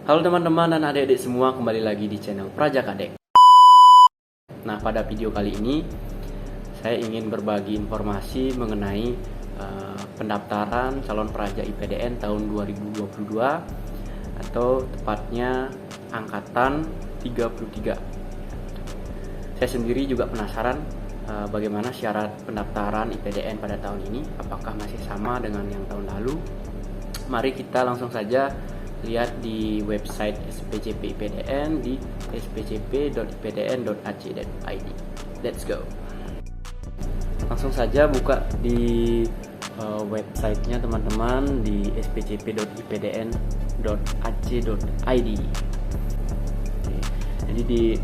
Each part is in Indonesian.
Halo teman-teman dan adik-adik semua, kembali lagi di channel Praja Kadek. Nah, pada video kali ini saya ingin berbagi informasi mengenai pendaftaran calon praja IPDN tahun 2022 atau tepatnya angkatan 33. Saya sendiri juga penasaran bagaimana syarat pendaftaran IPDN pada tahun ini, apakah masih sama dengan yang tahun lalu. Mari kita langsung saja lihat di website SPCP IPDN di spcp.ipdn.ac.id. Let's go. Langsung saja buka di websitenya teman-teman di spcp.ipdn.ac.id. Jadi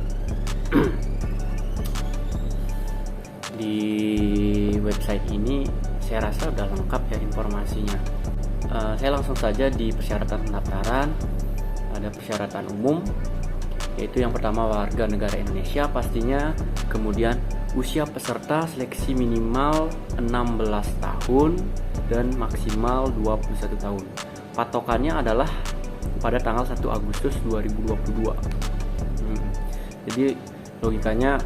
di website ini saya rasa udah lengkap ya informasinya. Saya langsung saja di persyaratan pendaftaran. Ada persyaratan umum, yaitu yang pertama warga negara Indonesia pastinya, kemudian usia peserta seleksi minimal 16 tahun dan maksimal 21 tahun. Patokannya adalah pada tanggal 1 Agustus 2022. Jadi logikanya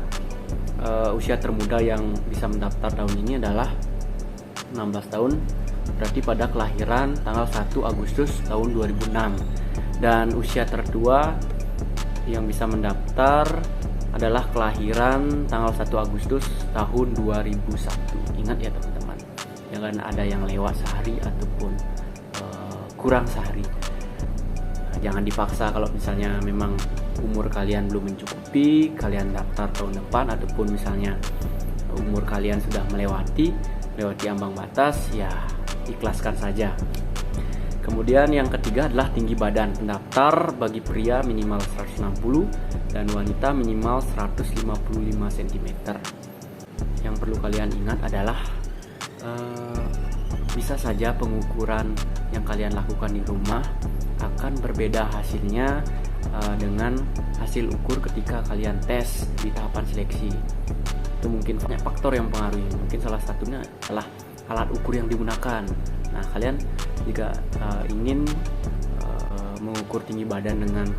usia termuda yang bisa mendaftar tahun ini adalah 16 tahun, berarti pada kelahiran tanggal 1 Agustus tahun 2006. Dan usia tertua yang bisa mendaftar adalah kelahiran tanggal 1 Agustus tahun 2001. Ingat ya teman-teman, jangan ada yang lewat sehari ataupun kurang sehari. Jangan dipaksa kalau misalnya memang umur kalian belum mencukupi, kalian daftar tahun depan, ataupun misalnya umur kalian sudah melewati ambang batas, ya ikhlaskan saja. Kemudian yang ketiga adalah tinggi badan pendaftar. Bagi pria minimal 160 dan wanita minimal 155 cm. Yang perlu kalian ingat adalah bisa saja pengukuran yang kalian lakukan di rumah akan berbeda hasilnya dengan hasil ukur ketika kalian tes di tahapan seleksi. Itu mungkin banyak faktor yang mempengaruhi. Mungkin salah satunya adalah alat ukur yang digunakan. Nah, kalian jika ingin mengukur tinggi badan dengan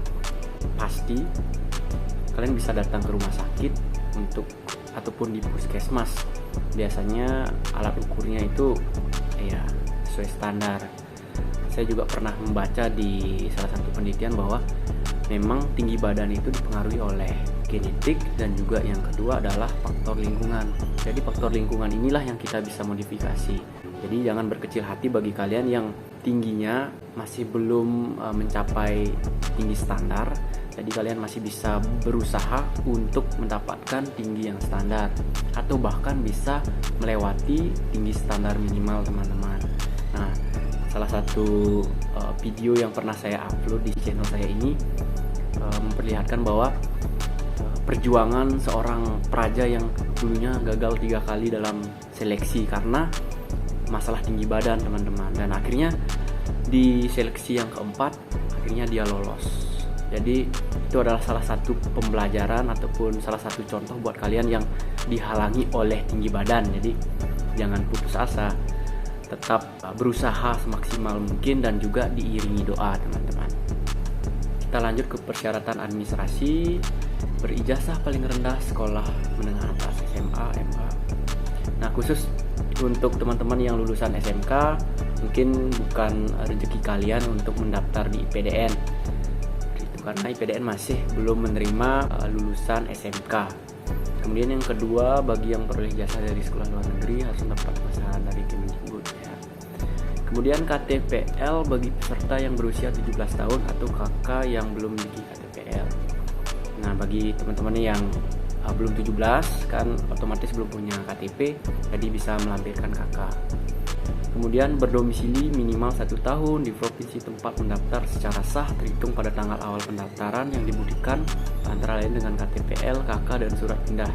pasti, kalian bisa datang ke rumah sakit ataupun di puskesmas. Biasanya alat ukurnya itu ya sesuai standar. Saya juga pernah membaca di salah satu penelitian bahwa memang tinggi badan itu dipengaruhi oleh genetik, dan juga yang kedua adalah faktor lingkungan. Jadi faktor lingkungan inilah yang kita bisa modifikasi. Jadi jangan berkecil hati bagi kalian yang tingginya masih belum mencapai tinggi standar. Jadi kalian masih bisa berusaha untuk mendapatkan tinggi yang standar, atau bahkan bisa melewati tinggi standar minimal teman-teman. Nah, salah satu video yang pernah saya upload di channel saya ini memperlihatkan bahwa perjuangan seorang praja yang dulunya gagal 3 kali dalam seleksi karena masalah tinggi badan teman-teman, dan akhirnya di seleksi yang keempat akhirnya dia lolos. Jadi itu adalah salah satu pembelajaran ataupun salah satu contoh buat kalian yang dihalangi oleh tinggi badan. Jadi jangan putus asa, tetap berusaha semaksimal mungkin dan juga diiringi doa teman-teman. Kita lanjut ke persyaratan administrasi. Berijazah paling rendah sekolah menengah atas SMA, MA. Nah, khusus untuk teman-teman yang lulusan SMK, mungkin bukan rezeki kalian untuk mendaftar di IPDN. Itu karena IPDN masih belum menerima lulusan SMK. Kemudian yang kedua, bagi yang peroleh ijazah dari sekolah luar negeri harus mendapat pesanan dari Kemendikbud ya. Kemudian KTPL bagi peserta yang berusia 17 tahun atau kakak yang belum memiliki KTPL. Nah, bagi teman-teman yang belum 17 kan otomatis belum punya KTP, jadi bisa melampirkan kakak. Kemudian berdomisili minimal 1 tahun di provinsi tempat mendaftar secara sah terhitung pada tanggal awal pendaftaran yang dibuktikan antara lain dengan KTPL, KK, dan surat pindah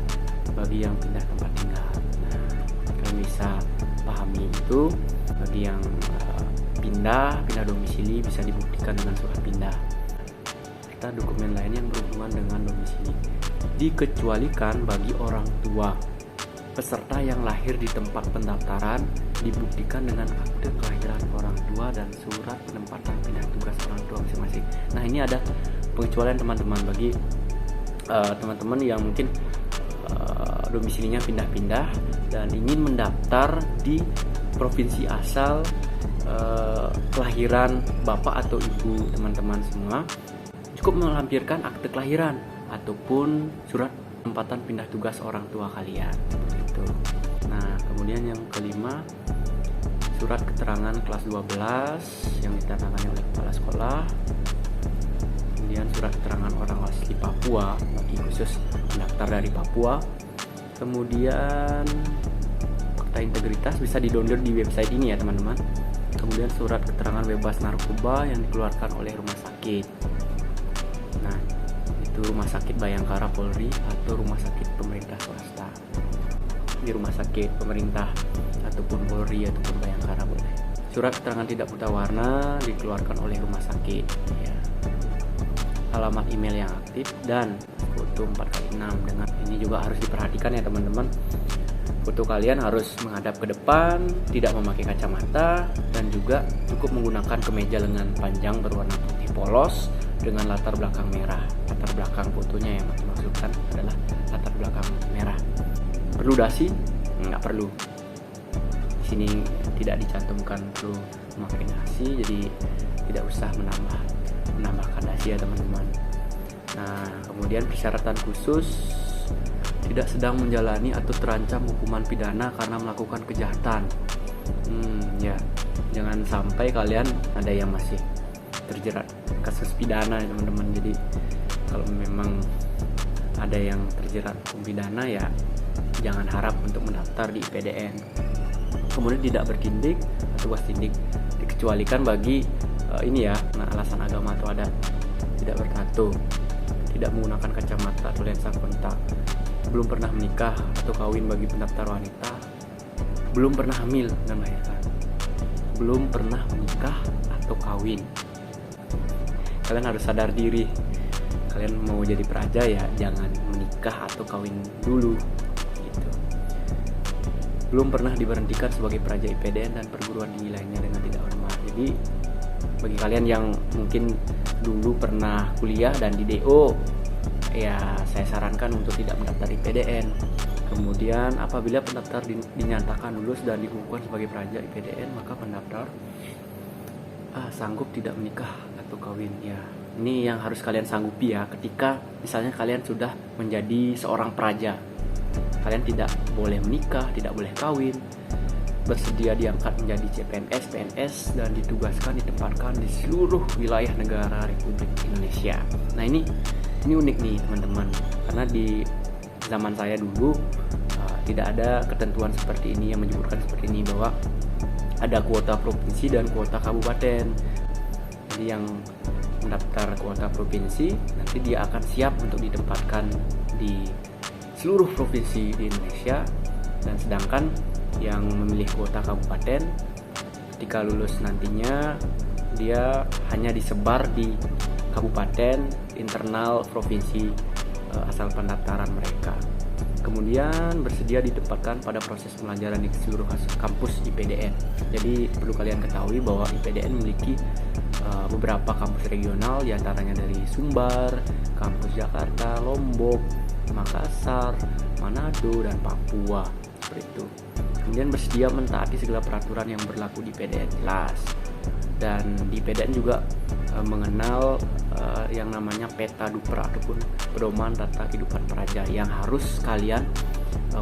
bagi yang pindah tempat tinggal. Nah, kalian bisa pahami itu. Bagi yang pindah domisili bisa dibuktikan dengan surat pindah serta dokumen lain yang berhubungan dengan domisili, dikecualikan bagi orang tua. peserta yang lahir di tempat pendaftaran dibuktikan dengan akte kelahiran orang tua dan surat penempatan pindah tugas orang tua masing-masing. Nah, ini ada pengecualian teman-teman bagi teman-teman yang mungkin domisilinya pindah-pindah dan ingin mendaftar di provinsi asal kelahiran bapak atau ibu teman-teman semua. Cukup melampirkan akte kelahiran ataupun surat penempatan pindah tugas orang tua kalian. Gitu. Nah, kemudian yang kelima, surat keterangan kelas 12 yang ditandatangani oleh kepala sekolah. Kemudian surat keterangan orang asli Papua bagi khusus pendaftar dari Papua. Kemudian fakta integritas bisa di-download di website ini ya teman-teman. Kemudian surat keterangan bebas narkoba yang dikeluarkan oleh rumah sakit. Nah, itu rumah sakit Bayangkara Polri atau rumah sakit pemerintah swasta. Di rumah sakit pemerintah ataupun Polri ataupun Bayangkara boleh. Surat keterangan tidak buta warna dikeluarkan oleh rumah sakit ya. Alamat email yang aktif dan foto 4x6 dengan ini juga harus diperhatikan ya teman-teman. Foto kalian harus menghadap ke depan, tidak memakai kacamata, dan juga cukup menggunakan kemeja lengan panjang berwarna putih polos dengan latar belakang merah. Latar belakang fotonya yang dimaksudkan adalah latar belakang merah. Perlu dasi? Nggak perlu. Di sini tidak dicantumkan perlu memakai dasi, jadi tidak usah menambahkan dasi ya teman-teman. Nah, kemudian persyaratan khusus, tidak sedang menjalani atau terancam hukuman pidana karena melakukan kejahatan. Ya, jangan sampai kalian ada yang masih terjerat kasus pidana ya teman-teman. Jadi kalau memang ada yang terjerat hukum pidana ya jangan harap untuk mendaftar di IPDN. Kemudian tidak bertindik atau wastindik dikecualikan bagi ini ya, alasan agama atau adat. Tidak bertato, tidak menggunakan kacamata atau lensa kontak, belum pernah menikah atau kawin bagi pendaftar wanita, belum pernah hamil dan melahirkan, belum pernah menikah atau kawin. Kalian harus sadar diri, kalian mau jadi praja ya jangan menikah atau kawin dulu gitu. Belum pernah diberhentikan sebagai praja IPDN dan perguruan tinggi lainnya dengan tidak hormat. Jadi bagi kalian yang mungkin dulu pernah kuliah dan di DO, ya saya sarankan untuk tidak mendaftar IPDN. Kemudian apabila pendaftar dinyatakan lulus dan dikukuhkan sebagai praja IPDN, maka pendaftar sanggup tidak menikah atau kawin ya. Ini yang harus kalian sanggupi ya ketika misalnya kalian sudah menjadi seorang praja. Kalian tidak boleh menikah, tidak boleh kawin, bersedia diangkat menjadi CPNS, PNS dan ditugaskan ditempatkan di seluruh wilayah negara Republik Indonesia. Nah, ini unik nih teman-teman, karena di zaman saya dulu tidak ada ketentuan seperti ini yang menyebutkan seperti ini bahwa ada kuota provinsi dan kuota kabupaten. Jadi yang mendaftar kuota provinsi nanti dia akan siap untuk ditempatkan di seluruh provinsi di Indonesia, dan sedangkan yang memilih kuota kabupaten ketika lulus nantinya dia hanya disebar di kabupaten internal provinsi asal pendaftaran mereka. Kemudian bersedia ditempatkan pada proses pembelajaran di seluruh kampus IPDN. Jadi perlu kalian ketahui bahwa IPDN memiliki beberapa kampus regional, diantaranya dari Sumbar, kampus Jakarta, Lombok, Makassar, Manado, dan Papua. Seperti itu. Kemudian bersedia mentaati segala peraturan yang berlaku di IPDN jelas. Dan di IPDN juga mengenal yang namanya peta Dupra ataupun pedoman tata kehidupan praja yang harus kalian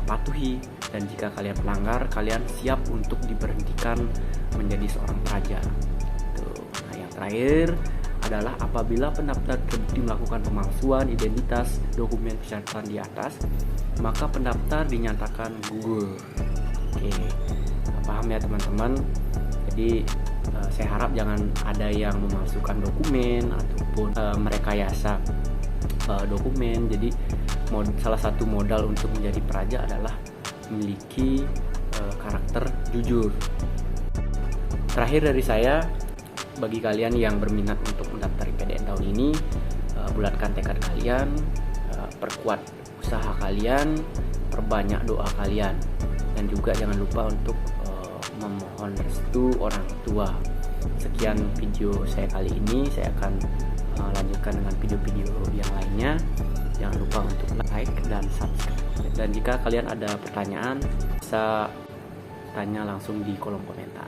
patuhi, dan jika kalian melanggar kalian siap untuk diberhentikan menjadi seorang praja. Nah, yang terakhir adalah apabila pendaftar terbukti melakukan pemalsuan identitas dokumen persyaratan di atas, maka pendaftar dinyatakan gugur. Oke, paham ya teman-teman? Jadi saya harap jangan ada yang memalsukan dokumen ataupun merekayasa dokumen. Jadi salah satu modal untuk menjadi praja adalah memiliki karakter jujur. Terakhir dari saya, bagi kalian yang berminat untuk mendaftar IPDN tahun ini, bulatkan tekad kalian, perkuat usaha kalian, perbanyak doa kalian, dan juga jangan lupa untuk memohon restu orang tua. Sekian video saya kali ini, saya akan lanjutkan dengan video-video yang lainnya. Jangan lupa untuk like dan subscribe. Dan jika kalian ada pertanyaan, bisa tanya langsung di kolom komentar.